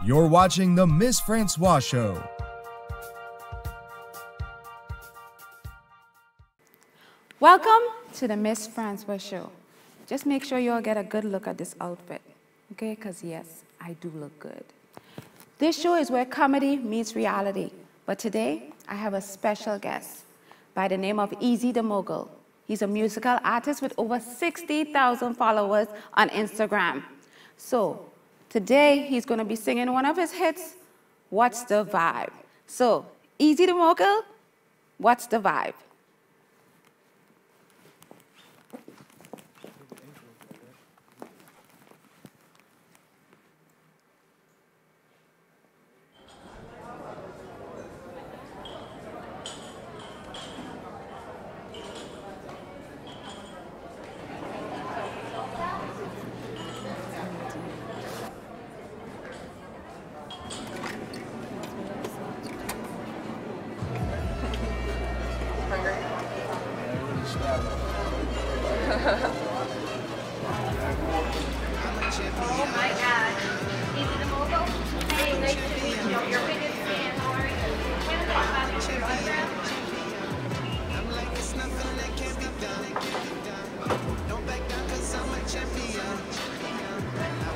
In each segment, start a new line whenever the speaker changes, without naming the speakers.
You're watching the Mss Francois Show.
Welcome to the Mss Francois Show. Just make sure you all get a good look at this outfit, okay? Because yes, I do look good. This show is where comedy meets reality. But today, I have a special guest by the name of Easy the Mogul. He's a musical artist with over 60,000 followers on Instagram. So today, he's going to be singing one of his hits, What's the Vibe? So, Easy the Mogul, what's the vibe?
Oh my God. Easy the Mogul? Hey, nice to meet you. Your biggest fan. How are you? When did I find your background? I'm like, it's nothing that can't be done. Don't back down cause I'm a champion.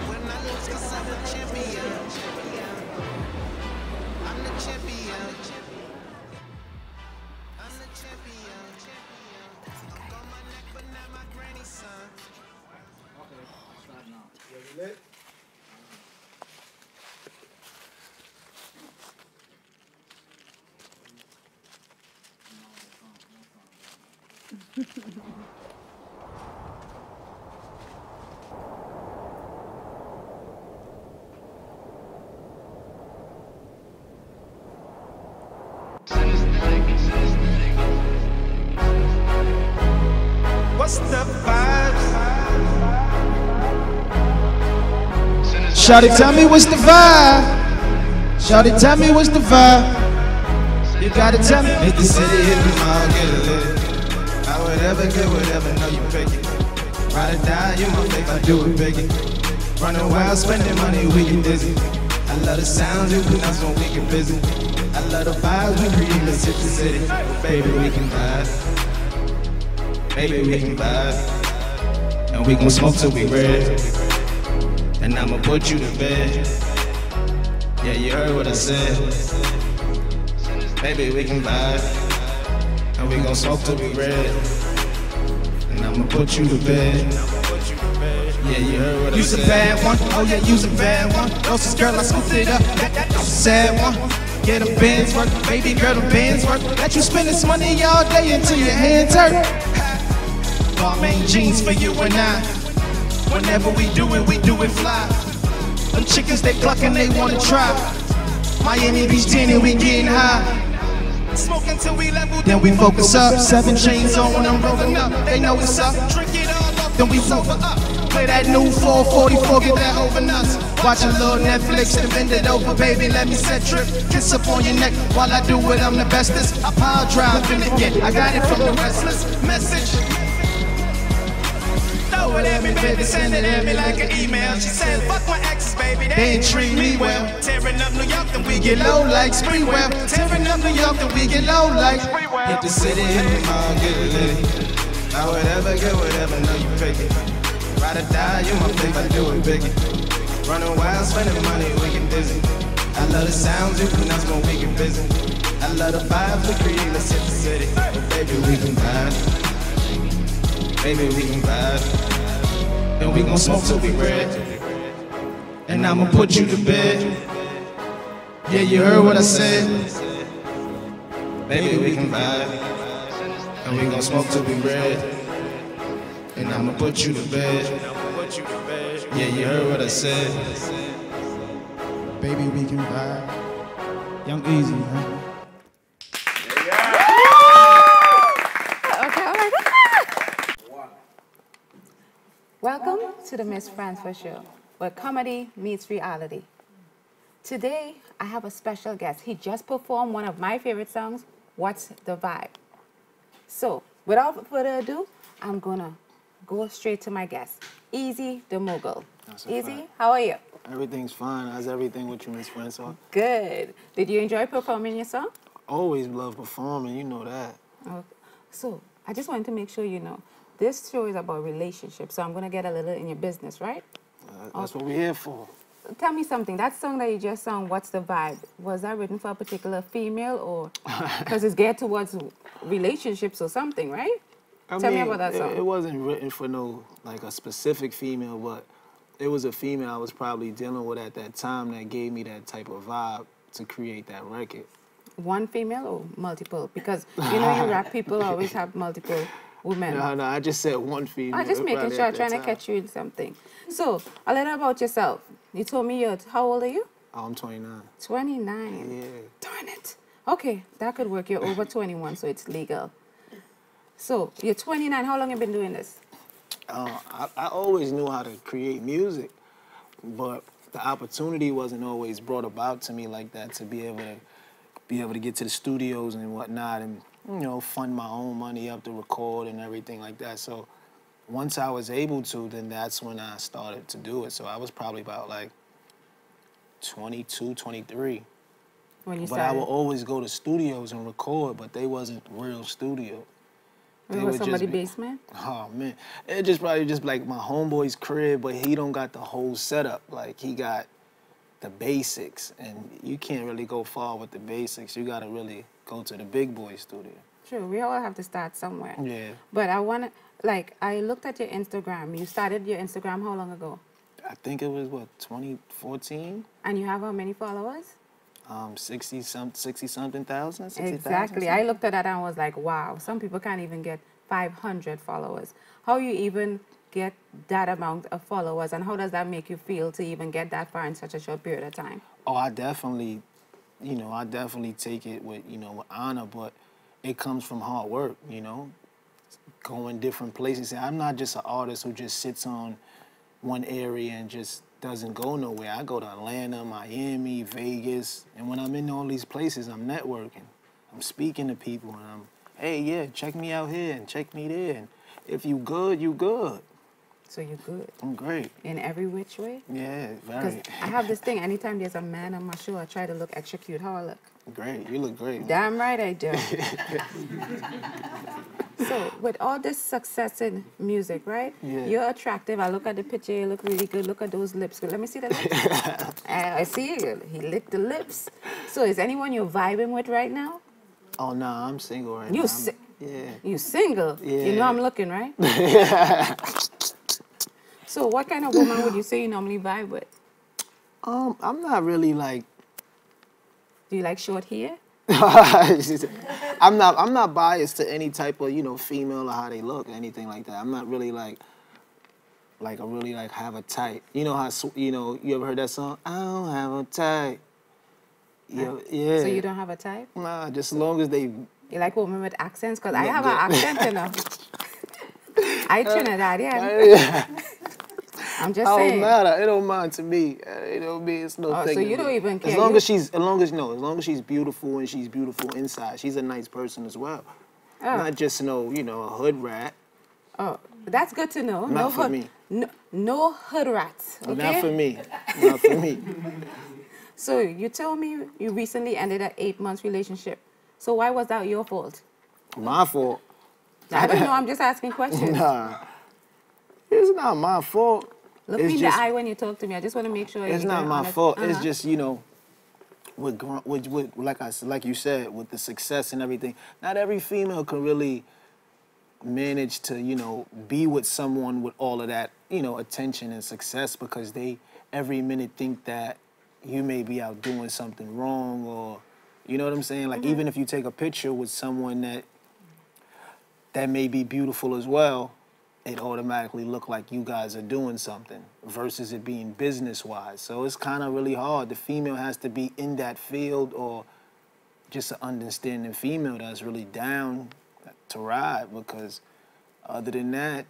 When I lose cause I'm a champion. I'm the champion. I'm the champion. On my neck but not my granny's son. What's the vibes?
Shawty, tell me what's the vibe. Shawty, tell me what's the vibe. You gotta tell me. Hit the city, hit the mall, get it lit. I whatever, get whatever, know you pick it. Ride or die, you my faith, I do it biggie. Running wild, spending money, we get dizzy. I love the sounds you pronounce when we get busy. I love the vibes we create, let's hit the city. Baby, we can vibe. Baby, we can vibe. And we gon' smoke till we red. And I'ma put you to bed. Yeah, you heard what I said. Baby, we can vibe. And we gon' smoke till we red. And I'ma put you to bed. Yeah, you heard what I said. You's a bad one. Oh yeah, you's a bad one. Closest girl, I scooped it up. That's a sad one. Yeah, them bands work. Baby girl, them bands work. Let you spend this money all day until your hands hurt. Balmain jeans for you and I. Whenever we do it fly. Them chickens, they clucking, they wanna try. Miami Beach 10 and we getting high. Smoking till we level, then we focus up. 7 chains on when I'm rolling up. They know what's up. Drink it all up, then we sober up. Play that new 444, get that over nuts. Watch a little Netflix and bend it over, baby. Let me set trip. Kiss up on your neck while I do it. I'm the bestest. I power drive in it, yeah. I got it from the restless message. Throw it at me, baby, send it at me like an email. She said, fuck my exes, baby, they ain't treat me well. Tearing up New York, then we get low like Sprewell. Tearing up New York, then we get low like Sprewell. Hit the city, hit the mall, get it lit. I whatever, get whatever, know you pick it. Ride or die, you my faith, I do it biggie. Running wild, spending money, we get dizzy. I love the sounds you pronounce when we get busy. I love the vibes we create, let's hit the city. But baby, we can vibe. Baby, we can vibe. And we gon' smoke till we red. And I'ma put you to bed. Yeah, you heard what I said. Baby, we can vibe. And we gon' smoke till we red. And I'ma put you to bed. Yeah, you heard what I said. Baby, we can vibe. Young Easy, huh?
Welcome to the Mss Francois Show, where comedy meets reality. Today, I have a special guest. He just performed one of my favorite songs, What's the Vibe? So, without further ado, I'm gonna go straight to my guest, Easy the Mogul. Easy, how are you?
Everything's fine. How's everything with you, Mss Francois?
Good. Did you enjoy performing your song?
Always love performing, you know that.
Okay. So I just wanted to make sure you know this show is about relationships. So I'm gonna get a little in your business, right?
That's what we're here for.
Tell me something. That song that you just sung, "What's the Vibe"? Was that written for a particular female, or because it's geared towards relationships or something, right? Tell me about that song.
It wasn't written for no like a specific female, but it was a female I was probably dealing with at that time that gave me that type of vibe to create that record.
One female or multiple? Because you know you rap people always have multiple women.
No, I just said one female.
I'm just making sure, trying to catch you in something. So, a little about yourself. You told me how old are you?
Oh, I'm 29.
29.
Yeah.
Darn it. Okay, that could work. You're over 21, so it's legal. So, you're 29. How long have you been doing this?
I always knew how to create music, but the opportunity wasn't always brought about to me like that to be able to get to the studios and whatnot and, you know, fund my own money up to record and everything like that. So once I was able to, then that's when I started to do it. So I was probably about like 22, 23.
When you
But
started?
I would always go to studios and record, but they wasn't real studios.
It was somebody's basement?
Oh man, it just probably just like my homeboy's crib, but he don't got the whole setup. Like he got the basics, and you can't really go far with the basics. You gotta really go to the big boy studio.
True, we all have to start somewhere.
Yeah.
But I want to, like, I looked at your Instagram. You started your Instagram how long ago?
I think it was what 2014.
And you have how many followers?
60 something thousand. 60,000
Exactly. I looked at that and was like, wow, some people can't even get 500 followers. How you even get that amount of followers, and how does that make you feel to even get that far in such a short period of time?
Oh, I definitely take it with, with honor, but it comes from hard work, going different places. I'm not just an artist who just sits on one area and just doesn't go nowhere. I go to Atlanta, Miami, Vegas, and when I'm in all these places, I'm networking. I'm speaking to people, and I'm, hey, yeah, check me out here and check me there. And if you good, you good.
So you're good?
I'm great.
In every which way?
Yeah,
Because
very.
I have this thing, anytime there's a man on my show, I try to look extra cute. How I look?
Great, you look great.
Damn right I do. So, with all this success in music, right?
Yeah.
You're attractive. I look at the picture, you look really good. Look at those lips. Let me see the lips. I see it. He licked the lips. So, is anyone you're vibing with right now?
Oh, no, I'm single right now. Yeah.
You single?
Yeah.
You know I'm looking, right? So, what kind of woman would you say you normally vibe with?
I'm not really like...
Do you like short hair?
I'm not biased to any type of, female or how they look or anything like that. I'm not really like have a type. You know how, you ever heard that song? I don't have a type. Yeah.
So you don't have a type?
Nah, just as long as they...
You like women with accents? Because I have an accent, I Trinidadian. I'm just saying.
It don't matter. It don't matter to me. It don't mean it's no thing.
So you don't even care.
As long as she's beautiful and she's beautiful inside, she's a nice person as well.
Oh.
Not just a hood rat.
Oh, that's good to know.
Not for me.
No hood rats. Okay?
Not for me. Not for me.
So you told me you recently ended an 8-month relationship. So why was that your fault?
My fault.
I don't know. I'm just asking questions.
Nah, it's not my fault.
Look me in the eye when you talk to me. I just want to make sure.
It's not my fault. It's just with like you said, with the success and everything. Not every female can really manage to be with someone with all of that attention and success, because they every minute think that you may be out doing something wrong, or you know what I'm saying. Like even if you take a picture with someone that may be beautiful as well, it automatically look like you guys are doing something versus it being business-wise. So it's kind of really hard. The female has to be in that field, or just an understanding female that's really down to ride, because other than that,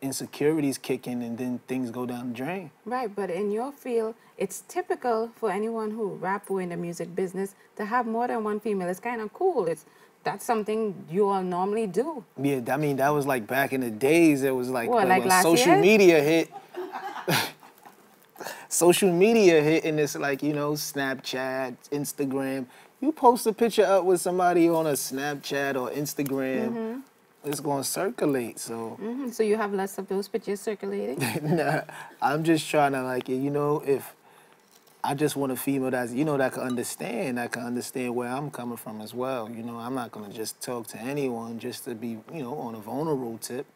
insecurities kick in and then things go down the drain.
Right, but in your field, it's typical for anyone who rap or in the music business to have more than one female. It's kind of cool. That's something you all normally do.
Yeah, I mean, that was like back in the days. It was like,
What, like
when
last
social
year?
media hit. social media hit, and it's like, you know, Snapchat, Instagram. You post a picture up with somebody on a Snapchat or Instagram, it's gonna circulate. So,
So you have lots of those pictures circulating?
nah, I'm just trying to, like, you know, if I just want a female that's, you know, that can understand where I'm coming from as well. You know, I'm not gonna just talk to anyone just to be, you know, on a vulnerable tip.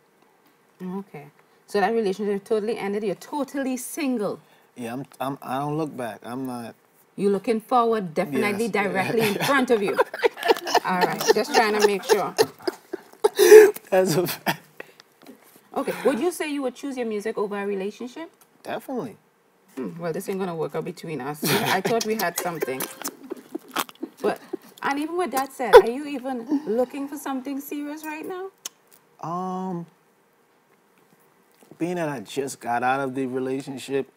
Okay. So that relationship totally ended. You're totally single.
Yeah, I don't look back. I'm not.
You're looking forward, definitely,
Yes.
directly in front of you. All right, just trying to make sure.
That's a fact.
Okay, would you say you would choose your music over a relationship?
Definitely.
Well, this ain't gonna work out between us. I thought we had something. But, and even with that said, are you even looking for something serious right now?
Being that I just got out of the relationship,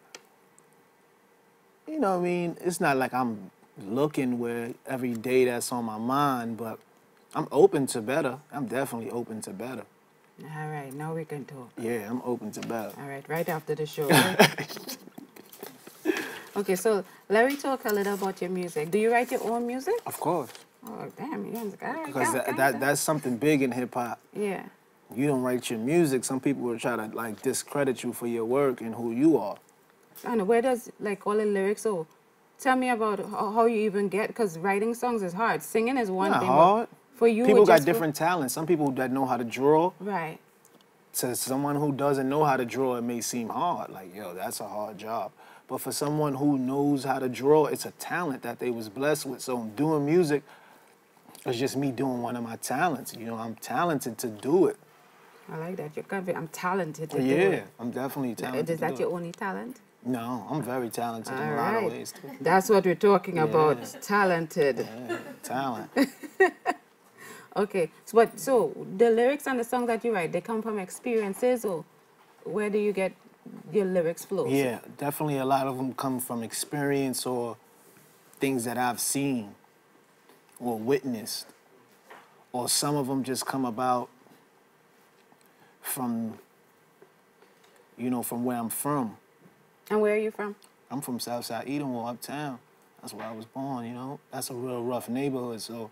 you know what I mean? It's not like I'm looking where every day that's on my mind, but I'm open to better. I'm definitely open to better.
All right, now we can talk.
Yeah, I'm open to better.
All right, right after the show. Right? Okay, so let me talk a little about your music. Do you write your own music?
Of course.
Oh, damn, you got
Because that's something big in hip hop.
Yeah.
You don't write your music, some people will try to, like, discredit you for your work and who you are.
And where does, like, all the lyrics, so tell me about how you even get, because writing songs is hard. Singing is one
Not
thing.
hard.
But for you,
People
it
got
just
different talents. Some people that know how to draw,
Right.
to someone who doesn't know how to draw, it may seem hard. Like, yo, that's a hard job. But for someone who knows how to draw, it's a talent that they was blessed with. So doing music is just me doing one of my talents. You know, I'm talented to do it.
I like that. You're confident. I'm talented to do
Yeah,
it.
I'm definitely talented.
Is that
to do
your
it.
only talent?
No, I'm very talented in
All
a lot of
right.
ways too.
That's what we're talking about.
Yeah.
Talented.
Yeah, talent.
Okay. So the lyrics and the songs that you write, they come from experiences, or where do you get your lyrics flows?
Yeah, definitely a lot of them come from experience or things that I've seen or witnessed. Or some of them just come about from, you know, from where I'm from.
And where are you from?
I'm from Southside Edenville, uptown. That's where I was born, you know. That's a real rough neighborhood, so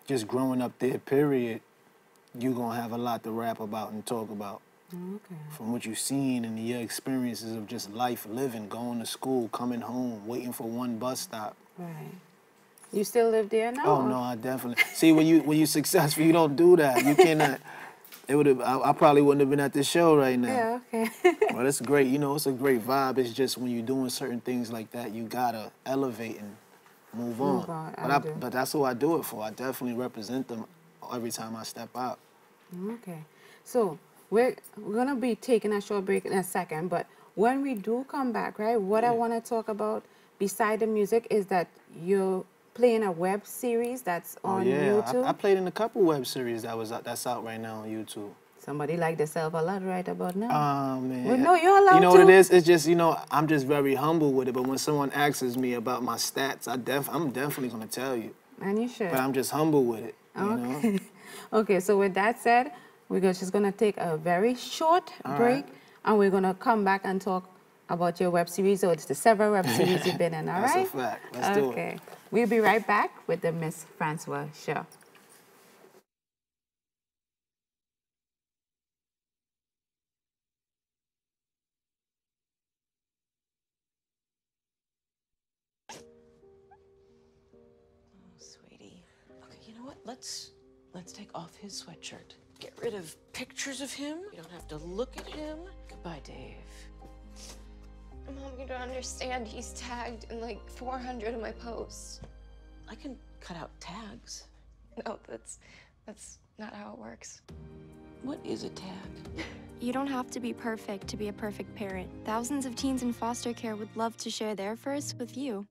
just growing up there, period, you're gonna have a lot to rap about and talk about.
Okay.
From what you've seen and your experiences of just life living, going to school, coming home, waiting for one bus stop.
Right. You still live there now?
Oh no, I definitely see when you successful, you don't do that. You cannot. It would have. I probably wouldn't have been at this show right now.
Yeah. Okay.
Well, it's great. You know, it's a great vibe. It's just when you're doing certain things like that, you gotta elevate and move on.
Move on,
But that's who I do it for. I definitely represent them every time I step out.
Okay. So we're gonna be taking a short break in a second, but when we do come back, right, what I want to talk about beside the music is that you're playing a web series that's on YouTube.
I played in a couple web series that's out right now on YouTube.
Somebody like themselves a lot right about now.
Oh man.
Well, no, you're allowed
You know
to.
what it is? It's just, you know, I'm just very humble with it. But when someone asks me about my stats, I'm definitely gonna tell you.
And you should.
But I'm just humble with it. You
Okay.
know?
Okay, so with that said, we're just going to take a very short break, and we're going to come back and talk about your web series, or it's the several web series you've been in, all right?
That's a fact. Let's do it.
Okay. We'll be right back with the Mss Francois Show.
Sweetie. Okay, you know what? Let's take off his sweatshirt. Get rid of pictures of him. You don't have to look at him. Goodbye, Dave.
Mom, you don't understand. He's tagged in like 400 of my posts.
I can cut out tags.
No, that's not how it works.
What is a tag?
You don't have to be perfect to be a perfect parent. Thousands of teens in foster care would love to share their firsts with you.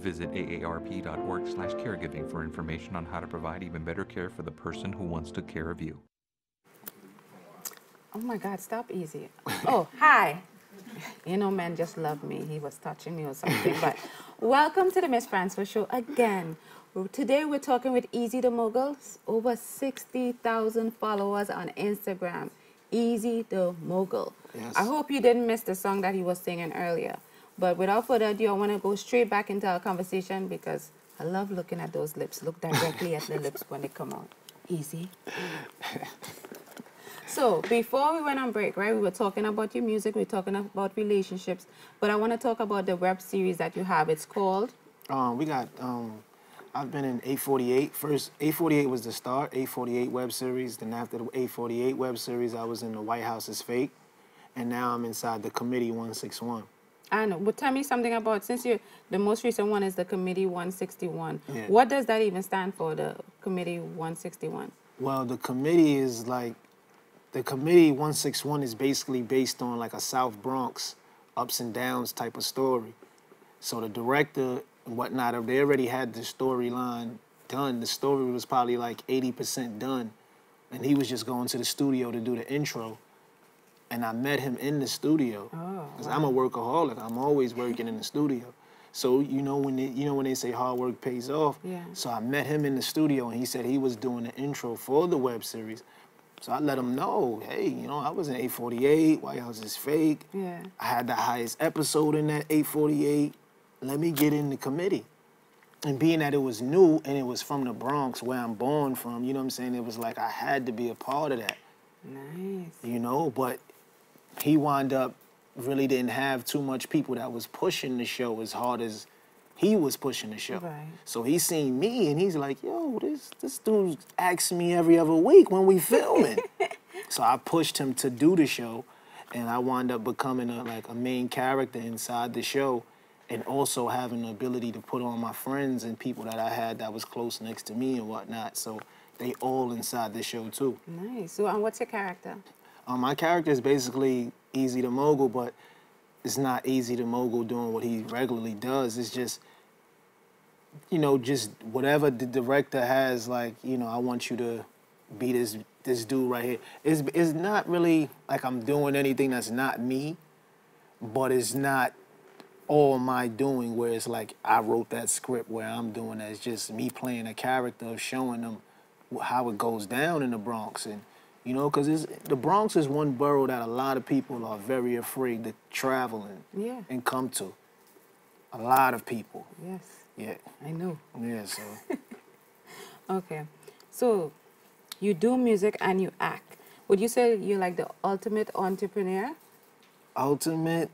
Visit aarp.org/caregiving for information on how to provide even better care for the person who wants to care of you.
Oh my God, stop easy. Oh, hi. You know, man just love me. He was touching me or something. But welcome to the Mss Francois Show again. Today we're talking with Easy the Mogul. Over 60,000 followers on Instagram. Easy the Mogul.
Yes.
I hope you didn't miss the song that he was singing earlier. But without further ado, I want to go straight back into our conversation because I love looking at those lips. Look directly at the lips when they come out. Easy. So, before we went on break, right, we were talking about your music, we were talking about relationships, but I want to talk about the web series that you have. It's called?
I've been in 848. First, 848 was the start, 848 web series. Then after the 848 web series, I was in the White House is Fake. And now I'm inside the Committe 161.
I know, but tell me something about, since the most recent one is the Committe 161.
Yeah.
What does that even stand for, the Committe 161?
Well, the Committe is like, the Committe 161 is basically based on like a South Bronx ups and downs type of story. So the director and whatnot, they already had the storyline done. The story was probably like 80% done. And he was just going to the studio to do the intro. And I met him in the studio. Because I'm a workaholic. I'm always working in the studio. So you know when they say hard work pays off.
Yeah.
So I met him in the studio and he said he was doing the intro for the web series. So I let him know, hey, you know, I was in 848, White House is Fake.
Yeah.
I had the highest episode in that 848. Let me get in the Committe. And being that it was new and it was from the Bronx, where I'm born from, you know what I'm saying? It was like I had to be a part of that.
Nice.
You know, but he wound up really didn't have too much people that was pushing the show as hard as he was pushing the show.
Right.
So he seen me and he's like, yo, this dude asks me every other week when we filming. So I pushed him to do the show and I wound up becoming a main character inside the show and also having the ability to put on my friends and people that I had that was close next to me and whatnot. So they all inside the show too.
Nice. So, and what's your character?
My character is basically Easy the Mogul, but it's not Easy the Mogul doing what he regularly does. It's just, you know, just whatever the director has, like, you know, I want you to be this dude right here. It's not really like I'm doing anything that's not me, but it's not all my doing where it's like I wrote that script where I'm doing that. It's just me playing a character of showing them how it goes down in the Bronx. And, you know, because the Bronx is one borough that a lot of people are very afraid to travel in and come to. A lot of people.
Yes.
Yeah.
I know.
Yeah, so.
Okay. So, you do music and you act. Would you say you're like the ultimate entrepreneur?
Ultimate?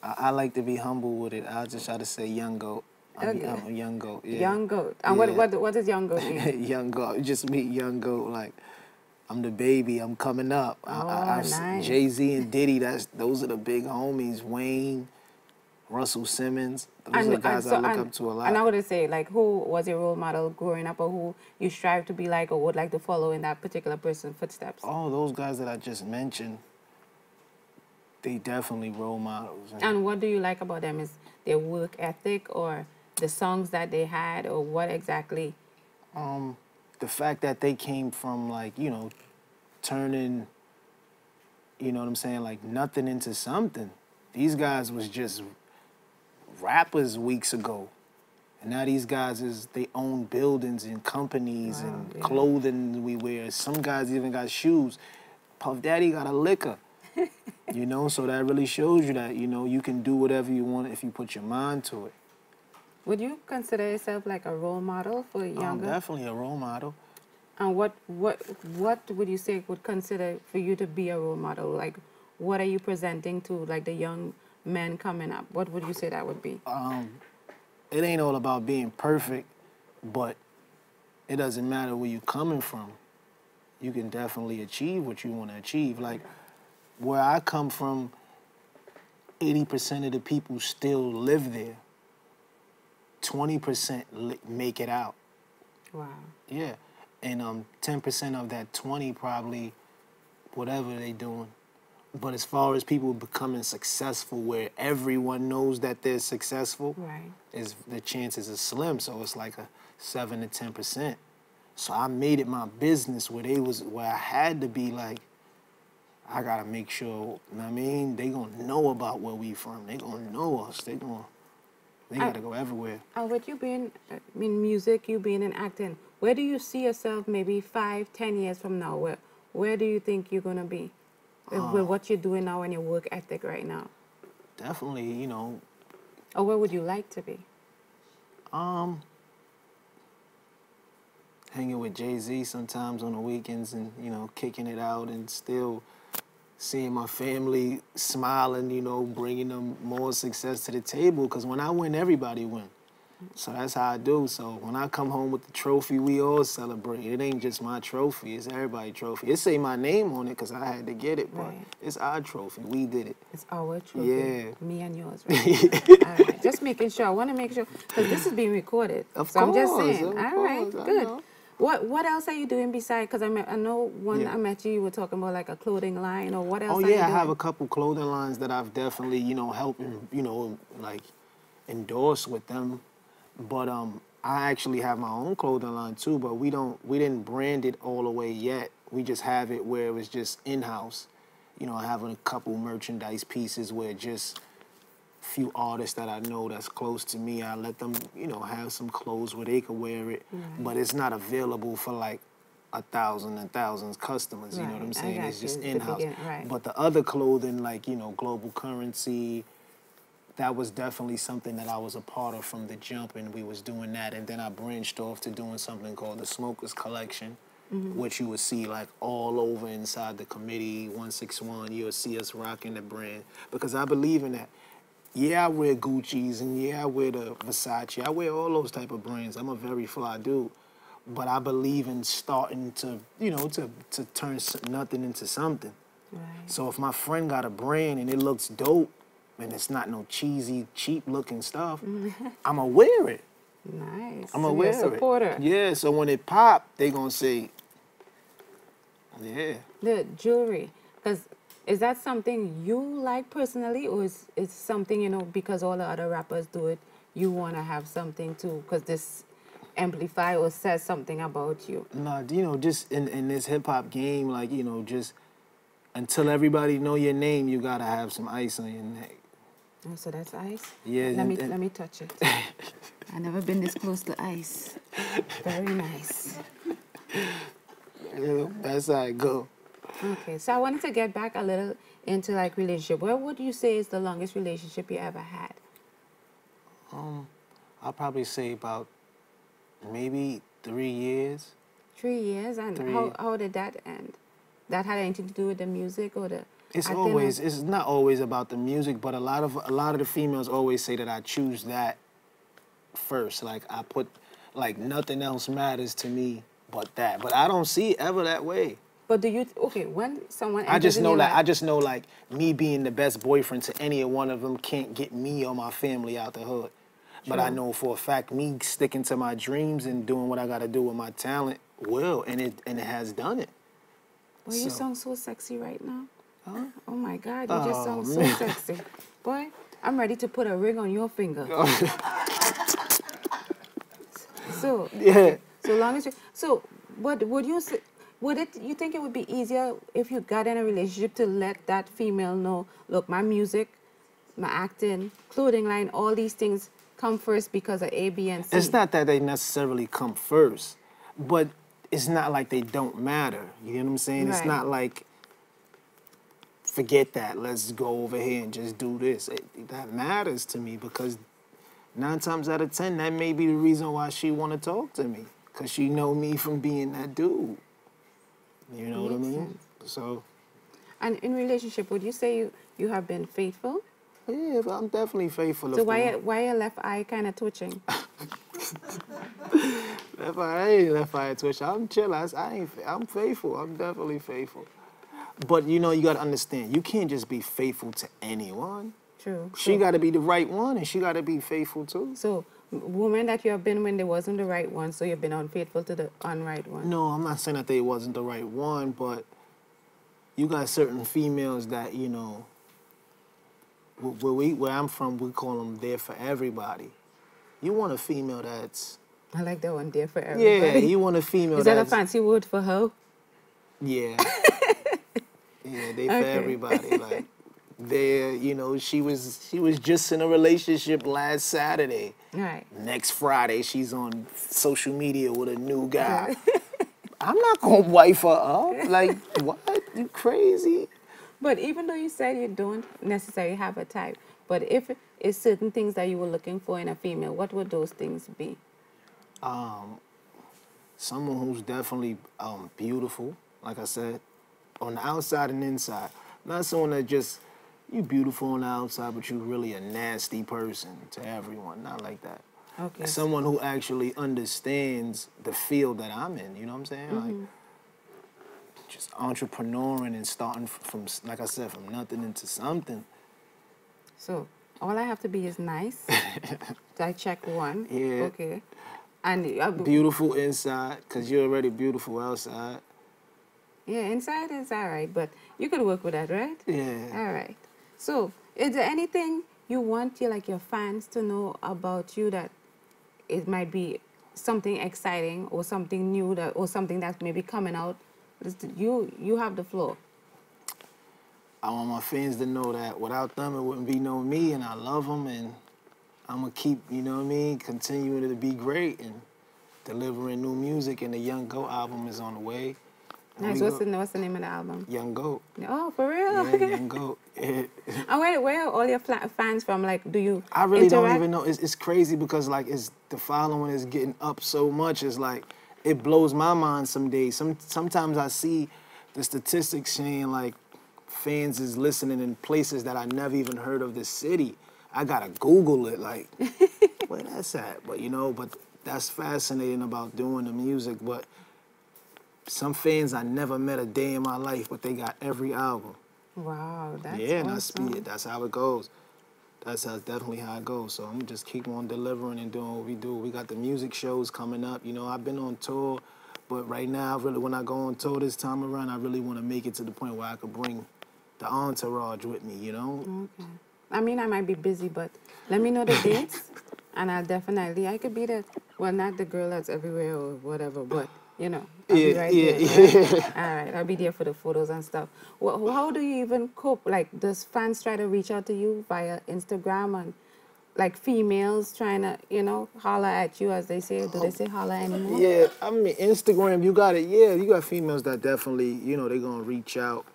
I like to be humble with it. I'll just try to say young goat. I'm a young goat, yeah.
Young goat. And
yeah.
what does young goat mean?
Young goat. Just meet young goat. Like, I'm the baby. I'm coming up.
Oh, nice.
Jay-Z and Diddy, those are the big homies. Wayne, Russell Simmons. Those are the guys I look up to a lot.
And I would say, like, who was your role model growing up or who you strive to be like or would like to follow in that particular person's footsteps?
Oh, those guys that I just mentioned, they definitely role models.
And what do you like about them? Is their work ethic or the songs that they had or what exactly?
The fact that they came from, like, you know, turning, you know what I'm saying, like nothing into something. These guys was just rappers weeks ago. And now these guys they own buildings and companies and clothing we wear. Some guys even got shoes. Puff Daddy got a liquor. You know, so that really shows you that, you know, you can do whatever you want if you put your mind to it.
Would you consider yourself like a role model for younger?
Definitely a role model.
And what would you say would consider for you to be a role model? Like, what are you presenting to, like, the young men coming up? What would you say that would be?
It ain't all about being perfect, but it doesn't matter where you're coming from. You can definitely achieve what you want to achieve. Like, where I come from, 80% of the people still live there. 20% make it out.
Wow.
Yeah. And 10% of that 20 probably, whatever they doing, But as far as people becoming successful where everyone knows that they're successful, is the chances are slim. So it's like a 7 to 10%. So I made it my business where I had to be like, I gotta make sure, you know what I mean? They gonna know about where we from. They gonna know us. They gotta go everywhere.
With you being in music, you being in acting, where do you see yourself maybe 5, 10 years from now? Where do you think you're gonna be with what you're doing now and your work ethic right now?
Definitely, you know.
Or where would you like to be?
Hanging with Jay-Z sometimes on the weekends and, you know, kicking it out and still seeing my family smiling, you know, bringing them more success to the table. Because when I win, everybody win. So that's how I do. So when I come home with the trophy, we all celebrate. It ain't just my trophy. It's everybody's trophy. It say my name on it because I had to get it, but it's our trophy. We did it.
It's our trophy.
Yeah.
Me and yours, right? All right. Just making sure. I want to make sure, because this is being recorded.
Of
so
course.
I'm just saying.
Of
All right.
course,
Good. What else are you doing besides, because I know when I met you, you were talking about like a clothing line, or what else are you doing?
I have a couple clothing lines that I've definitely, you know, helped, you know, like endorse with them. But I actually have my own clothing line too, but we didn't brand it all the way yet. We just have it where it was just in-house. You know, having a couple merchandise pieces where just few artists that I know that's close to me, I let them, you know, have some clothes where they could wear it, but it's not available for like 1,000 and thousands customers, you know what I'm saying? It's just in-house. But the other clothing, like, you know, Global Currency, that was definitely something that I was a part of from the jump, and we was doing that, and then I branched off to doing something called the Smokers Collection, which you would see like all over inside the Committe 161. You'll see us rocking the brand, because I believe in that. Yeah, I wear Gucci's, and yeah, I wear the Versace. I wear all those type of brands. I'm a very fly dude. But I believe in starting to, you know, to turn nothing into something. So if my friend got a brand and it looks dope, and it's not no cheesy, cheap-looking stuff, I'ma wear it.
Nice.
I'ma
So
wear
you're a supporter.
it. Yeah, so when it pop, they gonna say, yeah.
The jewelry, because is that something you like personally, or is it something, you know, because all the other rappers do it, you want to have something too, because this amplify or says something about you?
Nah, you know, just in this hip-hop game, like, you know, just until everybody know your name, you gotta have some ice on your neck.
Oh, so that's ice?
Yeah.
Let me touch it. I've never been this close to ice. Very nice.
Yeah, that's how it go.
Okay, so I wanted to get back a little into like relationship. What would you say is the longest relationship you ever had?
I'll probably say about maybe 3 years.
3 years? And how did that end? That had anything to do with the music or the...
It's not always about the music, but a lot of the females always say that I choose that first. Like I put, like nothing else matters to me but that. But I don't see it ever that way.
But do you, okay, when someone...
I just know like me being the best boyfriend to any one of them can't get me or my family out the hood. But I know for a fact me sticking to my dreams and doing what I got to do with my talent will, and it has done it.
Boy, you sound so sexy right now. Huh? Oh my God, you just sound so sexy. Boy, I'm ready to put a ring on your finger. So,
yeah.
So long as you, so what would you say? You think it would be easier if you got in a relationship to let that female know, look, my music, my acting, clothing line, all these things come first because of A, B, and C?
It's not that they necessarily come first, but it's not like they don't matter. You know what I'm saying? Right. It's not like, forget that, let's go over here and just do this. That matters to me because 9 times out of 10, that may be the reason why she want to talk to me, because she know me from being that dude. You know what I mean? So.
And in relationship, would you say you have been faithful?
Yeah, I'm definitely faithful.
So why your left eye kind of twitching?
I ain't left eye twitching. I'm chill. I'm faithful. I'm definitely faithful. But you know, you got to understand, you can't just be faithful to anyone.
True.
She got to be the right one, and she got to be faithful too.
So, women that you have been when they wasn't the right one, so you've been unfaithful to the unright one?
No, I'm not saying that they wasn't the right one, but you got certain females that, you know, where I'm from, we call them there for everybody. You want a female that's...
I like that one, there for everybody.
Yeah, you want a female
Is that a fancy word for hoe?
Yeah. Yeah, they for everybody. Like, they, you know, she was just in a relationship last Saturday.
Right.
Next Friday, she's on social media with a new guy. I'm not gonna wife her up. Like, what? You crazy?
But even though you said you don't necessarily have a type, but if it's certain things that you were looking for in a female, what would those things be?
Someone who's definitely beautiful, like I said, on the outside and inside. Not someone that just, you beautiful on the outside, but you really a nasty person to everyone. Not like that.
Okay.
Someone who actually understands the field that I'm in, you know what I'm saying?
Mm-hmm.
Like, just entrepreneuring and starting from, like I said, from nothing into something.
So, all I have to be is nice. So I check one.
Yeah.
Okay. And
beautiful inside, because you're already beautiful outside.
Yeah, inside is all right, but you could work with that, right?
Yeah.
All right. So, is there anything you want your fans to know about you that it might be something exciting or something new that or something that's maybe coming out? You have the floor.
I want my fans to know that without them, it wouldn't be no me, and I love them, and I'm going to keep, you know what I mean, continuing to be great and delivering new music, and the Young Goat album is on the way.
Nice. What's the name of the album?
Young Goat.
Oh, for real?
Yeah, Young Goat. Yeah.
And where are all your fans from? Like, do you
I really
interact?
don't even know. It's crazy because, like, the following is getting up so much. It's like, it blows my mind some days. Sometimes I see the statistics saying, like, fans is listening in places that I never even heard of the city. I gotta Google it, like, where that's at. But, you know, that's fascinating about doing the music. But some fans I never met a day in my life, but they got every album.
Wow, that's
awesome. That's how it goes. That's definitely how it goes. So I'm just keep on delivering and doing what we do. We got the music shows coming up. You know, I've been on tour, but right now, really, when I go on tour this time around, I really want to make it to the point where I could bring the entourage with me, you know?
Okay. I mean, I might be busy, but let me know the dates, and I could be the, well, not the girl that's everywhere or whatever, but, you know, I'll be right there. Right? All right, I'll be there for the photos and stuff. Well, how do you even cope? Like, does fans try to reach out to you via Instagram and, like, females trying to, you know, holler at you, as they say? Do they say holler anymore?
Yeah, I mean, Instagram, you got it. Yeah, you got females that definitely, you know, they're going to reach out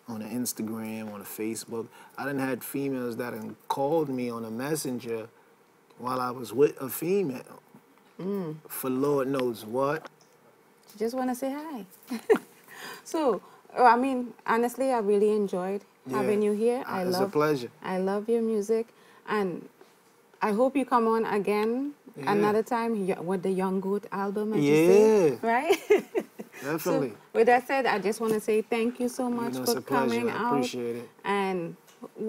on the Instagram, on the Facebook. I done had females that done called me on a messenger while I was with a female. For Lord knows what.
Just want to say hi. So, I mean, honestly, I really enjoyed having you here.
It's a pleasure.
I love your music, and I hope you come on again another time with the Young Goat album, as you say, right?
Definitely.
So, with that said, I just want to say thank you so much for coming out.
I appreciate it.
And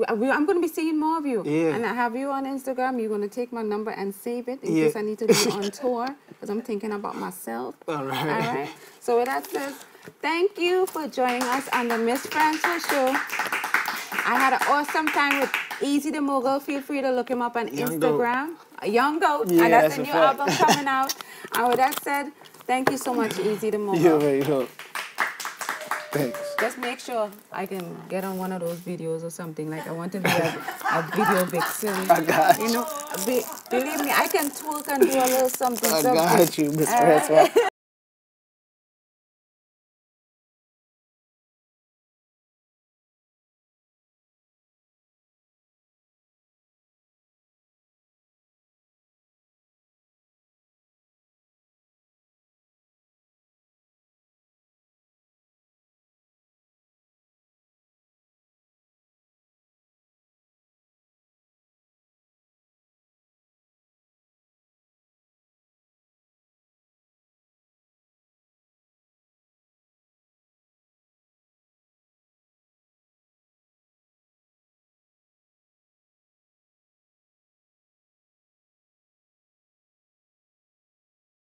I'm going to be seeing more of you.
Yeah.
And I have you on Instagram. You're going to take my number and save it in case I need to go on tour, because I'm thinking about myself.
All right.
All right. So with that said, thank you for joining us on the Mss Francois Show. I had an awesome time with Easy the Mogul. Feel free to look him up on Instagram. Young Goat.
Yeah,
and that's a new album coming out. And with that said, thank you so much, Easy the Mogul.
You're very good. Thanks.
Just make sure I can get on one of those videos or something. Like, I want to be a video vixen.
I got you.
You know, believe me, I can talk and do a little something.
I got you, Mss Francois.